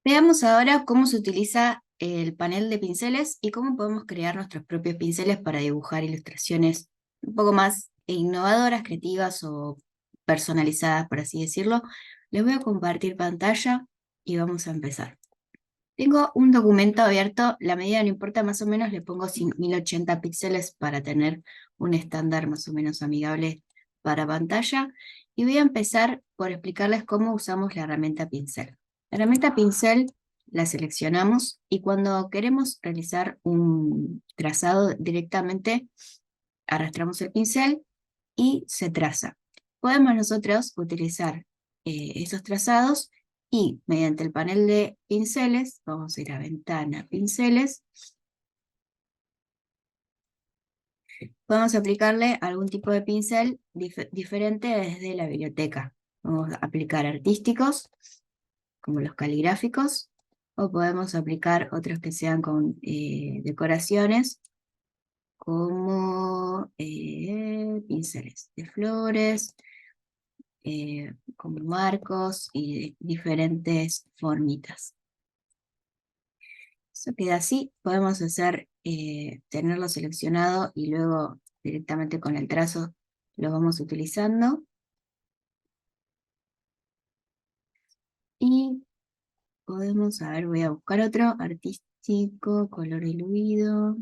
Veamos ahora cómo se utiliza el panel de pinceles y cómo podemos crear nuestros propios pinceles para dibujar ilustraciones un poco más innovadoras, creativas o personalizadas, por así decirlo. Les voy a compartir pantalla y vamos a empezar. Tengo un documento abierto, la medida no importa, más o menos le pongo 1080 píxeles para tener un estándar más o menos amigable para pantalla. Y voy a empezar por explicarles cómo usamos la herramienta pincel. La herramienta pincel la seleccionamos y cuando queremos realizar un trazado directamente arrastramos el pincel y se traza. Podemos nosotros utilizar esos trazados y mediante el panel de pinceles, vamos a ir a ventana, pinceles, podemos aplicarle algún tipo de pincel diferente desde la biblioteca. Vamos a aplicar artísticos, como los caligráficos, o podemos aplicar otros que sean con decoraciones, como pinceles de flores, como marcos y diferentes formitas. Eso queda así. Podemos hacer, tenerlo seleccionado y luego directamente con el trazo lo vamos utilizando. Y podemos, a ver, voy a buscar otro, artístico, color diluido.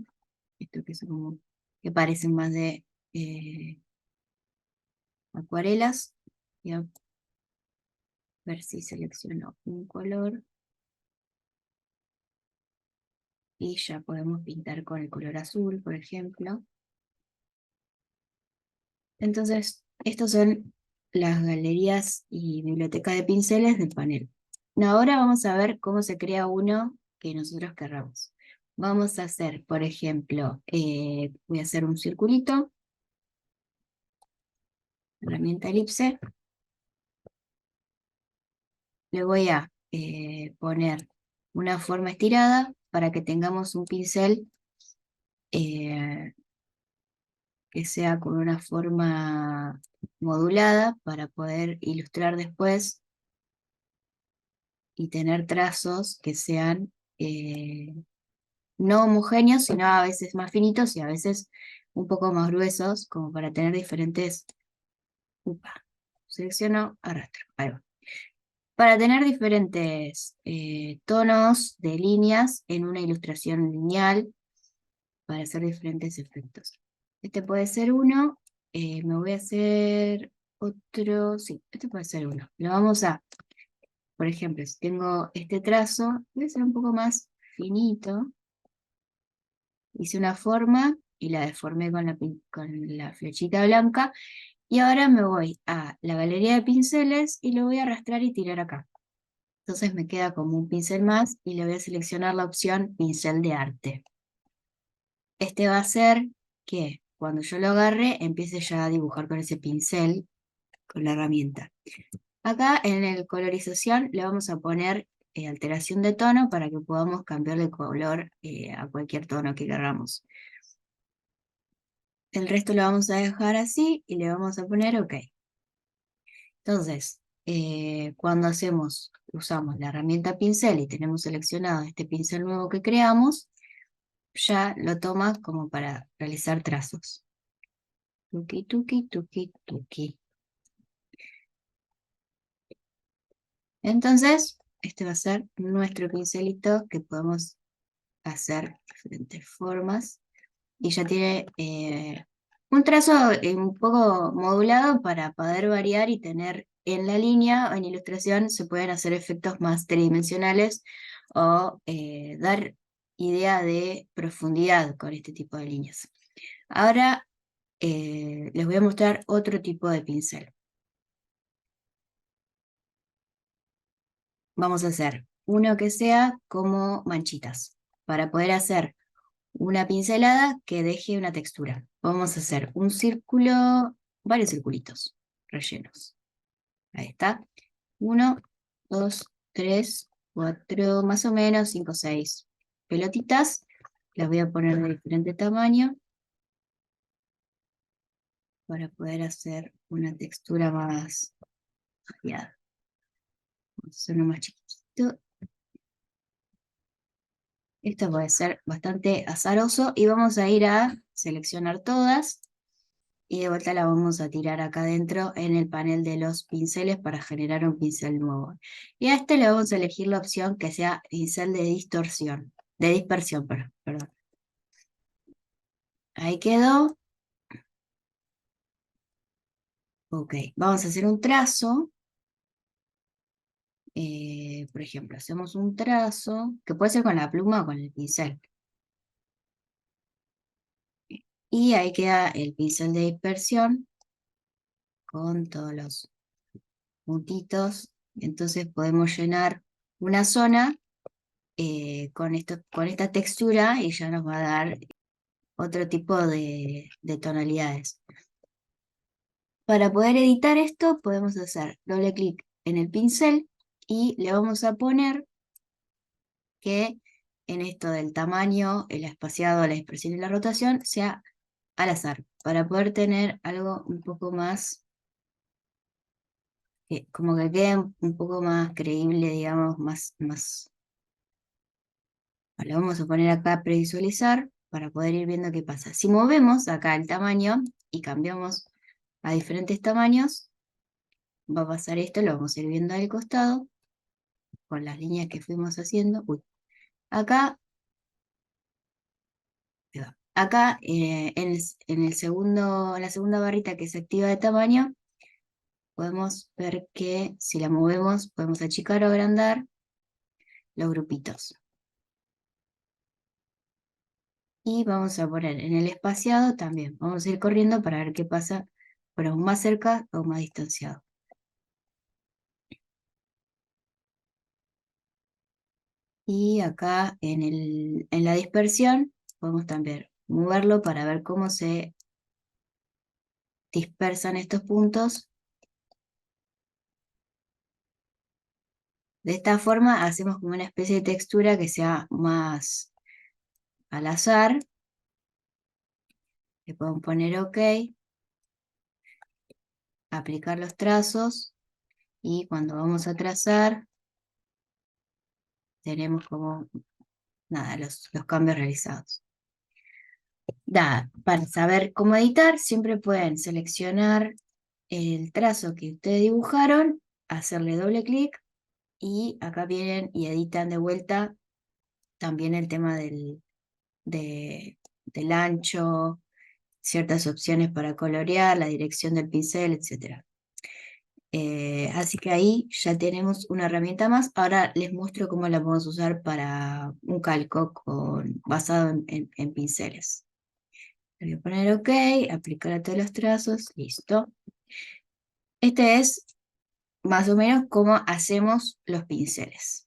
Esto que es como, que parecen más de acuarelas. Voy a ver si selecciono un color. Y ya podemos pintar con el color azul, por ejemplo. Entonces, estos son las galerías y biblioteca de pinceles del panel. Ahora vamos a ver cómo se crea uno que nosotros querramos. Vamos a hacer, por ejemplo, voy a hacer un circulito, herramienta elipse. Le voy a poner una forma estirada para que tengamos un pincel eh, que sea con una forma modulada para poder ilustrar después y tener trazos que sean no homogéneos, sino a veces más finitos y a veces un poco más gruesos, como para tener diferentes... Upa, selecciono, arrastro, ahí va. Para tener diferentes tonos de líneas en una ilustración lineal, para hacer diferentes efectos. Este puede ser uno, me voy a hacer otro, sí, este puede ser uno. Lo vamos a, por ejemplo, si tengo este trazo, voy a hacer un poco más finito. Hice una forma y la deformé con la flechita blanca. Y ahora me voy a la galería de pinceles y lo voy a arrastrar y tirar acá. Entonces me queda como un pincel más y le voy a seleccionar la opción pincel de arte. Este va a hacer que cuando yo lo agarre empiece ya a dibujar con ese pincel, con la herramienta. Acá en el colorización le vamos a poner alteración de tono para que podamos cambiar de color a cualquier tono que queramos. El resto lo vamos a dejar así y le vamos a poner OK. Entonces, cuando usamos la herramienta pincel y tenemos seleccionado este pincel nuevo que creamos, ya lo toma como para realizar trazos. Tuki, tuki, tuki, tuki. Entonces, este va a ser nuestro pincelito que podemos hacer diferentes formas. Y ya tiene un trazo un poco modulado para poder variar y tener en la línea o en ilustración se pueden hacer efectos más tridimensionales o dar idea de profundidad con este tipo de líneas. Ahora les voy a mostrar otro tipo de pincel. Vamos a hacer uno que sea como manchitas, para poder hacer una pincelada que deje una textura. Vamos a hacer un círculo, varios circulitos rellenos. Ahí está. 1, 2, 3, 4, más o menos, 5, 6 pelotitas. Las voy a poner de diferente tamaño para poder hacer una textura más variada. Vamos a hacer uno más chiquitito. Esto puede ser bastante azaroso y vamos a ir a seleccionar todas y de vuelta la vamos a tirar acá adentro en el panel de los pinceles para generar un pincel nuevo. Y a este le vamos a elegir la opción que sea pincel de distorsión, de dispersión, perdón. Ahí quedó. Ok, vamos a hacer un trazo. Por ejemplo, hacemos un trazo, que puede ser con la pluma o con el pincel. Y ahí queda el pincel de dispersión con todos los puntitos. Entonces podemos llenar una zona con esta textura y ya nos va a dar otro tipo de tonalidades. Para poder editar esto podemos hacer doble clic en el pincel y le vamos a poner que en esto del tamaño, el espaciado, la dispersión y la rotación sea al azar, para poder tener algo un poco más, como que quede un poco más creíble, digamos, más. Le vamos a poner acá previsualizar para poder ir viendo qué pasa. Si movemos acá el tamaño y cambiamos a diferentes tamaños, va a pasar esto, lo vamos a ir viendo al costado, con las líneas que fuimos haciendo. Uy, acá, acá en la segunda barrita que se activa de tamaño, podemos ver que si la movemos podemos achicar o agrandar los grupitos. Y vamos a poner en el espaciado también. Vamos a ir corriendo para ver qué pasa, pero más cerca o más distanciado. Y acá en la dispersión podemos también moverlo para ver cómo se dispersan estos puntos. De esta forma hacemos como una especie de textura que sea más al azar. Le podemos poner OK, aplicar los trazos y cuando vamos a trazar tenemos como nada, los cambios realizados. Para saber cómo editar, siempre pueden seleccionar el trazo que ustedes dibujaron, hacerle doble clic y acá vienen y editan de vuelta también el tema del ancho, ciertas opciones para colorear, la dirección del pincel, etc. Así que ahí ya tenemos una herramienta más. Ahora les muestro cómo la podemos usar para un calco basado en pinceles. Le voy a poner OK, aplicar a todos los trazos, listo. Este es más o menos cómo hacemos los pinceles.